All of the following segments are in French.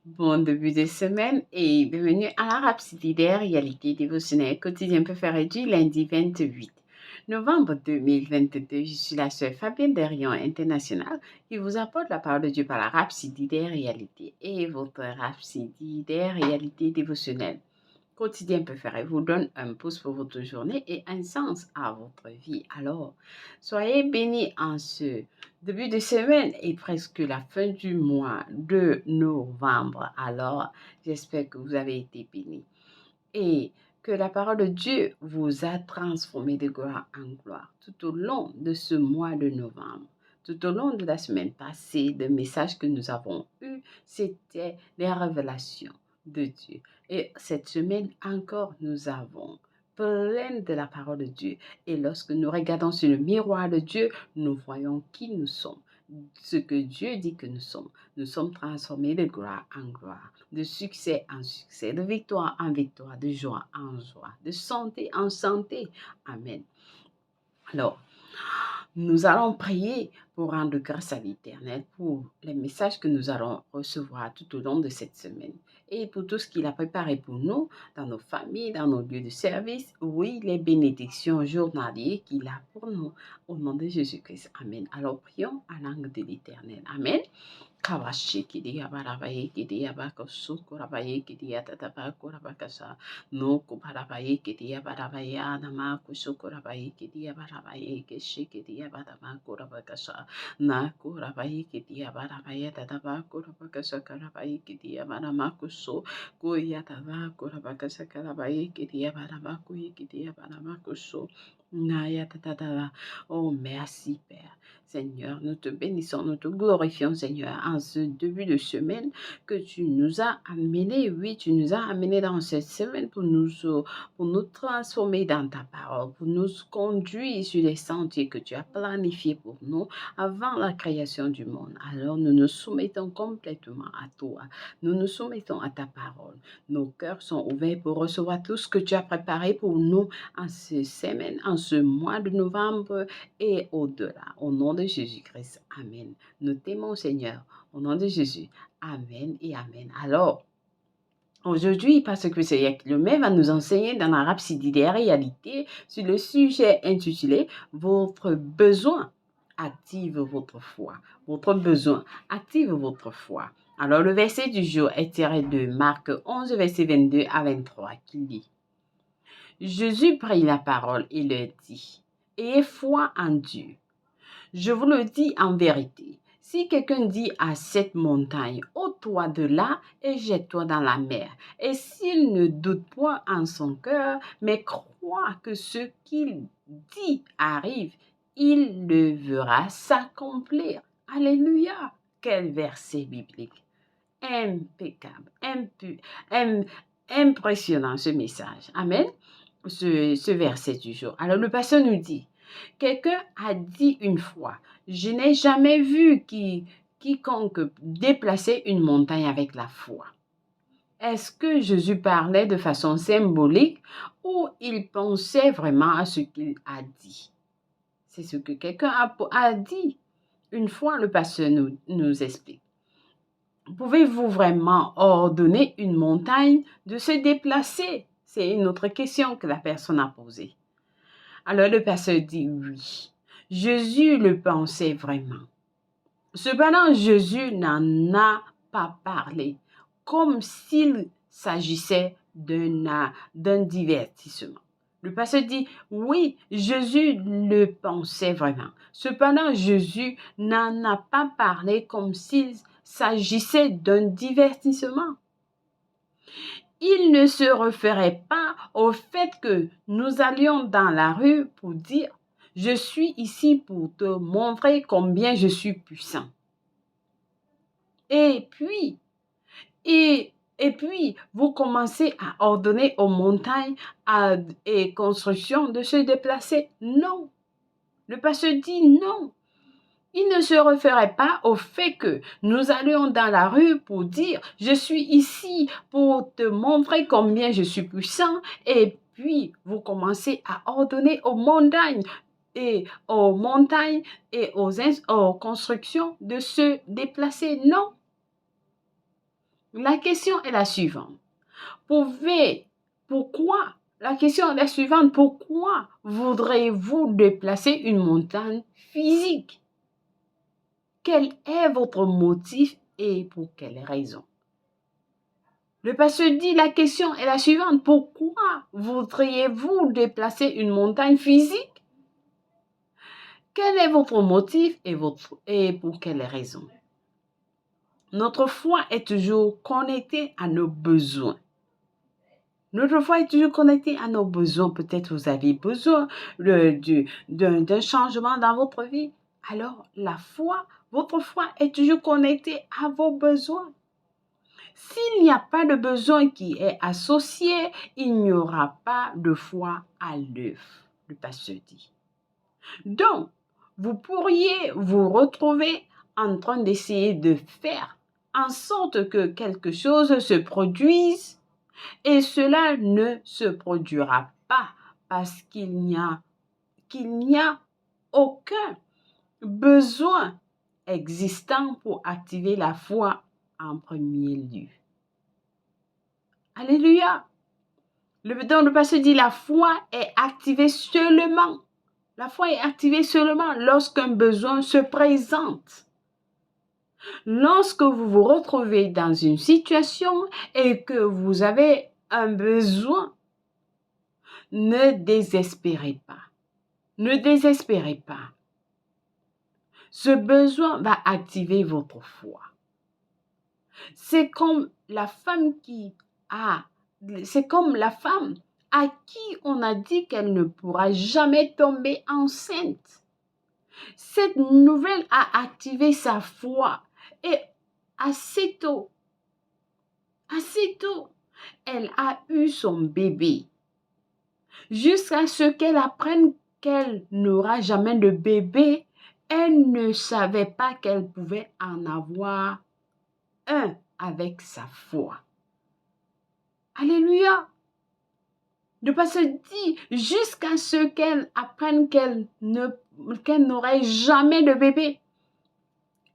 Bon début de semaine et bienvenue à la Rhapsodie des réalités dévotionnelles quotidien préféré du lundi 28 novembre 2022. Je suis la sœur Fabienne Derion International qui vous apporte la parole de Dieu par la Rhapsodie des réalités et votre Rhapsodie des réalités dévotionnelles quotidien préféré vous donne un pouce pour votre journée et un sens à votre vie. Alors, soyez bénis en ce début de semaine et presque la fin du mois de novembre. Alors, j'espère que vous avez été bénis et que la parole de Dieu vous a transformé de gloire en gloire tout au long de ce mois de novembre. Tout au long de la semaine passée, le message que nous avons eu, c'était les révélations de Dieu. Et cette semaine encore, nous avons plein de la parole de Dieu. Et lorsque nous regardons sur le miroir de Dieu, nous voyons qui nous sommes, ce que Dieu dit que nous sommes. Nous sommes transformés de gloire en gloire, de succès en succès, de victoire en victoire, de joie en joie, de santé en santé. Amen. Alors, nous allons prier pour rendre grâce à l'Éternel pour les messages que nous allons recevoir tout au long de cette semaine et pour tout ce qu'il a préparé pour nous, dans nos familles, dans nos lieux de service. Oui, les bénédictions journalières qu'il a pour nous, au nom de Jésus-Christ. Amen. Alors, prions à langue de l'Éternel. Amen. Kawashi kidia barabaye kidia bako suku rabaye kidia tatabako rabakasa no kubarabaye kidia barabaya nama kusuku rabaye kidia barabaye kishi kidia barabako rabakasa na kurabaye kidia barabaya tatabako rabakasa karabaye kidia baramakuso kuya tabako rabakasa karabaye kidia barabako kidia baramakuso Naya tatada. Oh, merci Père. Seigneur, nous te bénissons, nous te glorifions, Seigneur, en ce début de semaine que tu nous as amenés. Oui, tu nous as amenés dans cette semaine pour nous transformer dans ta parole, pour nous conduire sur les sentiers que tu as planifiés pour nous avant la création du monde. Alors, nous nous soumettons complètement à toi. Nous nous soumettons à ta parole. Nos cœurs sont ouverts pour recevoir tout ce que tu as préparé pour nous en cette semaine, en ce mois de novembre et au-delà. Au nom de Jésus-Christ. Amen. Nous t'aimons, Seigneur. Au nom de Jésus. Amen et Amen. Alors, aujourd'hui, parce que c'est le même va nous enseigner dans la Rhapsodie des réalités sur le sujet intitulé « Votre besoin active votre foi ». Votre besoin active votre foi. Alors, le verset du jour est tiré de Marc 11, verset 22 à 23, qui dit « Jésus prit la parole et leur dit « Ayez foi en Dieu. Je vous le dis en vérité, si quelqu'un dit à cette montagne, ôte-toi de là et jette-toi dans la mer, et s'il ne doute point en son cœur, mais croit que ce qu'il dit arrive, il le verra s'accomplir. Alléluia! Quel verset biblique! Impeccable, impressionnant ce message. Amen. Ce verset du jour. Alors le pasteur nous dit, quelqu'un a dit une fois, je n'ai jamais vu quiconque déplacer une montagne avec la foi. Est-ce que Jésus parlait de façon symbolique ou il pensait vraiment à ce qu'il a dit? C'est ce que quelqu'un a dit. Une fois, le pasteur nous explique. Pouvez-vous vraiment ordonner une montagne de se déplacer? C'est une autre question que la personne a posée. Alors le pasteur dit oui. Jésus le pensait vraiment. Cependant, Jésus n'en a pas parlé comme s'il s'agissait d'un divertissement. Le pasteur dit oui, Jésus le pensait vraiment. Cependant, Jésus n'en a pas parlé comme s'il s'agissait d'un divertissement. Il ne se référait pas au fait que nous allions dans la rue pour dire « Je suis ici pour te montrer combien je suis puissant. » Et puis, vous commencez à ordonner aux montagnes et constructions de se déplacer. Non. Le pasteur dit non. Il ne se référait pas au fait que nous allions dans la rue pour dire « Je suis ici pour te montrer combien je suis puissant » et puis vous commencez à ordonner aux montagnes et aux constructions de se déplacer. Non. La question est la suivante. Pourquoi? La question est la suivante. Pourquoi voudriez-vous déplacer une montagne physique? Quel est votre motif et pour quelle raison? Le pasteur dit, la question est la suivante. Pourquoi voudriez-vous déplacer une montagne physique? Quel est votre motif et pour quelle raison? Notre foi est toujours connectée à nos besoins. Notre foi est toujours connectée à nos besoins. Peut-être vous avez besoin d'un changement dans votre vie. Alors, votre foi est toujours connectée à vos besoins. S'il n'y a pas de besoin qui est associé, il n'y aura pas de foi à l'œuvre, le pasteur dit. Donc, vous pourriez vous retrouver en train d'essayer de faire en sorte que quelque chose se produise et cela ne se produira pas parce qu'il n'y a aucun besoin existant pour activer la foi en premier lieu. Alléluia. Donc le pasteur dit la foi est activée seulement. La foi est activée seulement lorsqu'un besoin se présente. Lorsque vous vous retrouvez dans une situation et que vous avez un besoin, ne désespérez pas. Ne désespérez pas. Ce besoin va activer votre foi. C'est comme la femme à qui on a dit qu'elle ne pourra jamais tomber enceinte. Cette nouvelle a activé sa foi et assez tôt, elle a eu son bébé. Jusqu'à ce qu'elle apprenne qu'elle n'aura jamais de bébé, elle ne savait pas qu'elle pouvait en avoir un avec sa foi. Alléluia. Ne pas se dire jusqu'à ce qu'elle apprenne qu'elle n'aurait jamais de bébé.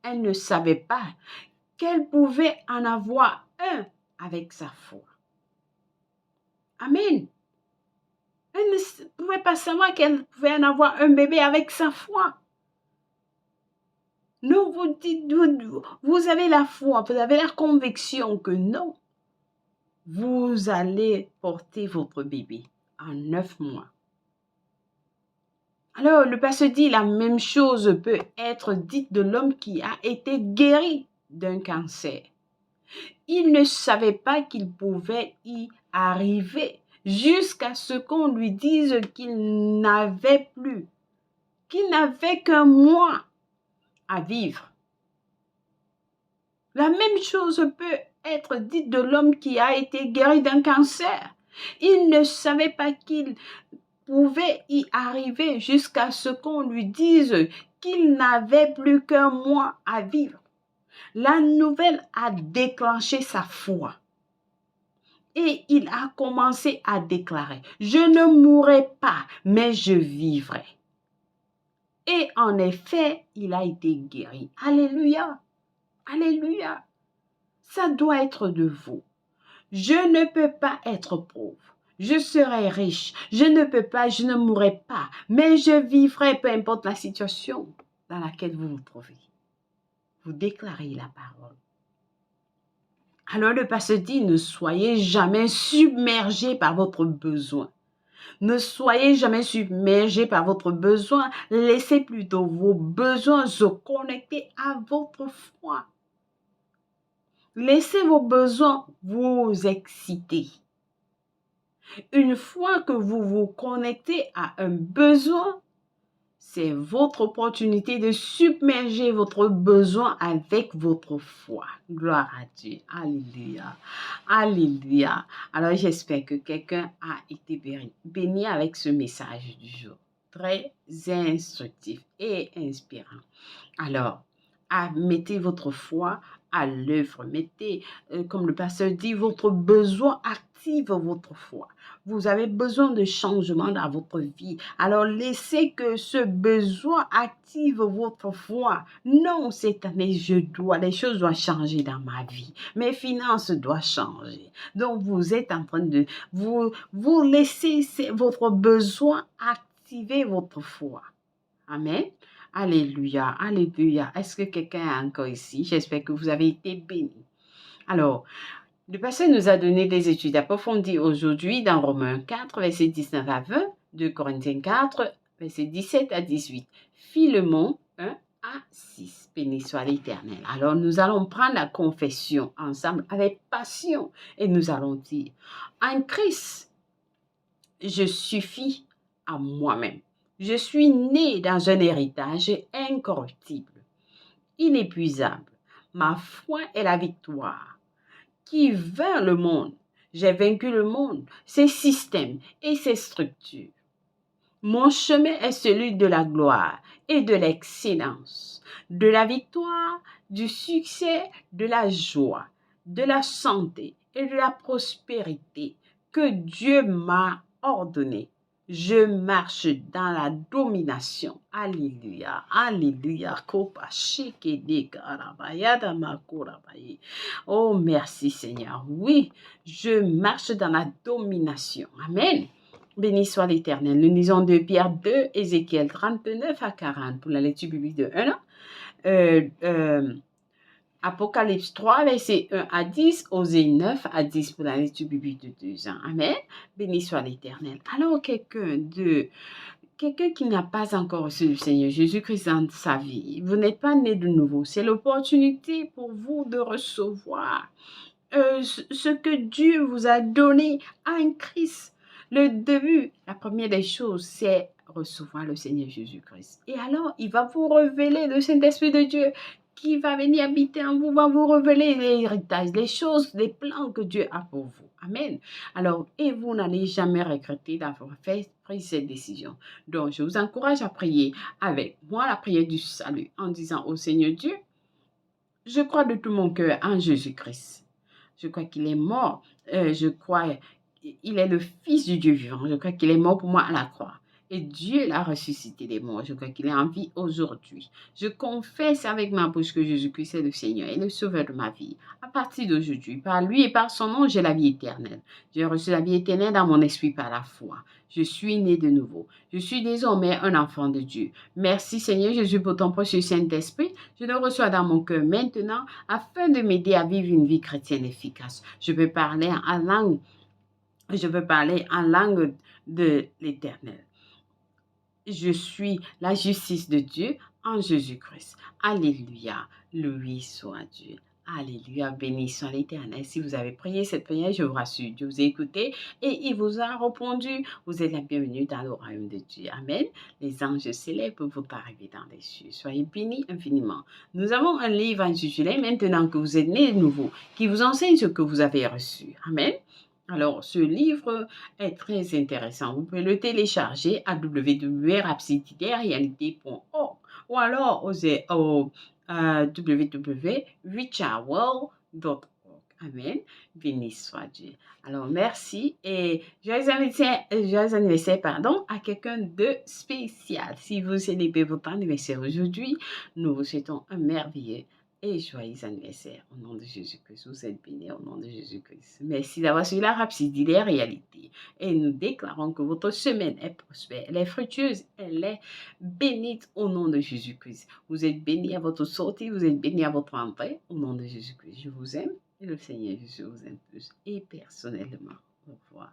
Elle ne savait pas qu'elle pouvait en avoir un avec sa foi. Amen. Elle ne pouvait pas savoir qu'elle pouvait en avoir un bébé avec sa foi. Non, vous dites, vous avez la foi, vous avez la conviction que non, vous allez porter votre bébé en 9 mois. Alors, le pasteur dit la même chose peut être dite de l'homme qui a été guéri d'un cancer. Il ne savait pas qu'il pouvait y arriver jusqu'à ce qu'on lui dise qu'il n'avait qu'un mois à vivre. La même chose peut être dite de l'homme qui a été guéri d'un cancer. Il ne savait pas qu'il pouvait y arriver jusqu'à ce qu'on lui dise qu'il n'avait plus qu'un mois à vivre. La nouvelle a déclenché sa foi. Et il a commencé à déclarer, je ne mourrai pas, mais je vivrai. Et en effet, il a été guéri. Alléluia. Alléluia. Ça doit être de vous. Je ne peux pas être pauvre. Je serai riche. Je ne peux pas, je ne mourrai pas. Mais je vivrai, peu importe la situation dans laquelle vous vous trouvez. Vous déclarez la parole. Alors le pasteur dit, ne soyez jamais submergés par votre besoin. Ne soyez jamais submergés par votre besoin. Laissez plutôt vos besoins se connecter à votre foi. Laissez vos besoins vous exciter. Une fois que vous vous connectez à un besoin, c'est votre opportunité de submerger votre besoin avec votre foi. Gloire à Dieu. Alléluia. Alléluia. Alors, j'espère que quelqu'un a été béni avec ce message du jour. Très instructif et inspirant. Alors, mettez votre foi à l'œuvre. Mettez, comme le pasteur dit, votre besoin active votre foi. Vous avez besoin de changement dans votre vie. Alors, laissez que ce besoin active votre foi. Non, cette année, les choses doivent changer dans ma vie. Mes finances doivent changer. Donc, vous êtes en train de, vous laissez votre besoin activer votre foi. Amen. Alléluia, alléluia. Est-ce que quelqu'un est encore ici? J'espère que vous avez été bénis. Alors, le pasteur nous a donné des études approfondies aujourd'hui dans Romains 4, versets 19 à 20, 2 Corinthiens 4, versets 17 à 18, Philemon 1 à 6. Béni soit l'Éternel. Alors, nous allons prendre la confession ensemble avec passion et nous allons dire, en Christ, je suffis à moi-même. Je suis né dans un héritage incorruptible, inépuisable. Ma foi est la victoire qui vainc le monde. J'ai vaincu le monde, ses systèmes et ses structures. Mon chemin est celui de la gloire et de l'excellence, de la victoire, du succès, de la joie, de la santé et de la prospérité que Dieu m'a ordonné. Je marche dans la domination. Alléluia. Alléluia. Oh, merci Seigneur. Oui, je marche dans la domination. Amen. Béni soit l'Éternel. Nous lisons de Pierre 2, Ézéchiel 39 à 40 pour la lecture biblique de 1 an. Apocalypse 3, verset 1 à 10, Osée 9 à 10 pour la lecture biblique de 2 ans. Amen. Béni soit l'Éternel. Alors, quelqu'un qui n'a pas encore reçu le Seigneur Jésus-Christ dans sa vie, vous n'êtes pas né de nouveau. C'est l'opportunité pour vous de recevoir ce que Dieu vous a donné en Christ. Le début, la première des choses, c'est recevoir le Seigneur Jésus-Christ. Et alors, il va vous révéler le Saint-Esprit de Dieu qui va venir habiter en vous, va vous révéler l'héritage, les choses, les plans que Dieu a pour vous. Amen. Alors, et vous n'allez jamais regretter d'avoir pris cette décision. Donc, je vous encourage à prier avec moi la prière du salut en disant au Seigneur Dieu, je crois de tout mon cœur en Jésus-Christ. Je crois qu'il est mort. Je crois qu'il est le Fils du Dieu vivant. Je crois qu'il est mort pour moi à la croix. Et Dieu l'a ressuscité des morts. Je crois qu'il est en vie aujourd'hui. Je confesse avec ma bouche que Jésus-Christ est le Seigneur et le Sauveur de ma vie. À partir d'aujourd'hui, par lui et par son nom, j'ai la vie éternelle. J'ai reçu la vie éternelle dans mon esprit par la foi. Je suis né de nouveau. Je suis désormais un enfant de Dieu. Merci Seigneur Jésus pour ton précieux Saint-Esprit. Je le reçois dans mon cœur maintenant afin de m'aider à vivre une vie chrétienne efficace. Je veux parler en langue de l'Éternel. Je suis la justice de Dieu en Jésus-Christ. Alléluia. Loué soit Dieu. Alléluia, béni soit l'Éternel. Si vous avez prié cette prière, je vous rassure, Dieu vous a écouté et il vous a répondu. Vous êtes la bienvenue dans le royaume de Dieu. Amen. Les anges célèbres vont arriver dans les cieux. Soyez bénis infiniment. Nous avons un livre intitulé Maintenant que vous êtes nés de nouveau, qui vous enseigne ce que vous avez reçu. Amen. Alors, ce livre est très intéressant. Vous pouvez le télécharger à www.rapsididerealité.org ou alors au www.richardworld.org. Amen. Béni soit Dieu. Alors, merci et joyeux anniversaire, à quelqu'un de spécial. Si vous célébrez votre anniversaire aujourd'hui, nous vous souhaitons un merveilleux et joyeux anniversaire au nom de Jésus-Christ. Vous êtes bénis au nom de Jésus-Christ. Merci d'avoir suivi la Rhapsodie des réalités. Et nous déclarons que votre semaine est prospère, elle est fructueuse, elle est bénite au nom de Jésus-Christ. Vous êtes bénis à votre sortie, vous êtes bénis à votre entrée au nom de Jésus-Christ. Je vous aime et le Seigneur Jésus vous aime plus et personnellement. Au revoir.